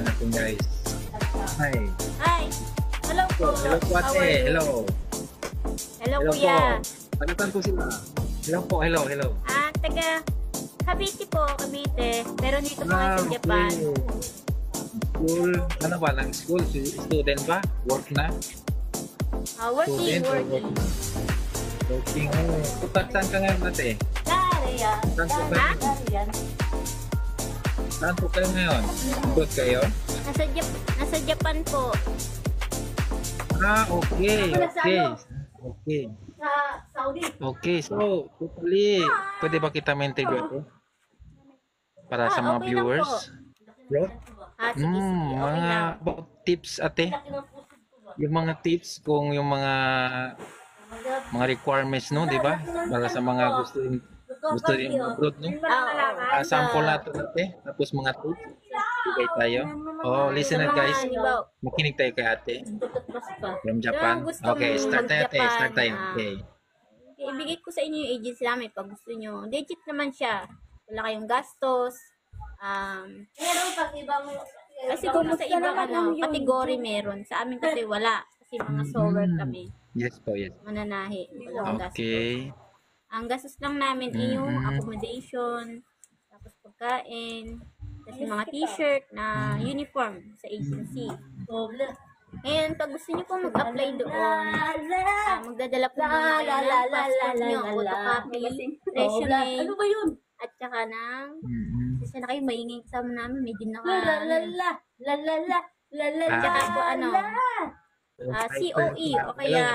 natin guys. Hi. Hi. Hello po. Hello po How are ate. you? Hello. Hello, Hello kuya. po. Pagkatan po sila. Hello po. Hello. Hello. Taga Cavite po, Cavite. Pero dito po ngayon sa Japan. School, ano ba? Ng school? Student ba? Work na? Working. Working. Saan ka ngayon ate? Saan po kayo? Saan po kayo ngayon? Good kayo? Nasa Japan po. Okay. Okay. Sa Saudi. Okay, so, totally, pwede ba kita ma-interview ito? Para sa mga okay lang viewers? Bro? Sige, sige. Okay Mga lang. about tips ate? Yung mga tips kung yung mga requirements, no, di ba? Para sa mga gusto rin abroad, no? Sample natin ate, tapos mga tips. Bigay tayo. Oh, listener guys, makinig tayo kay ate. From Japan. Okay, start tayo ate, start tayo. Okay. Ibigay ko sa inyo yung agency namin pag gusto nyo. Legit naman siya. Wala kayong gastos. Meron pag ibang Kasi kung sa ibang kategory meron. Sa amin kasi wala. Kasi mga sower kami. Yes po, yes. Mananahi. Walang gastos. Okay. Ang gastos lang namin ay yung accommodation, tapos pagkain, tapos yung mga t-shirt na uniform sa agency. Ngayon, pag gusto nyo pong mag-apply doon, magdadala po muna kayo ng passport nyo, photocopy, resume, Ano ba yun? at saka ng, kasi na kayo, maingay kasama namin, medyo La la la la la la la tsaka po COE, o kaya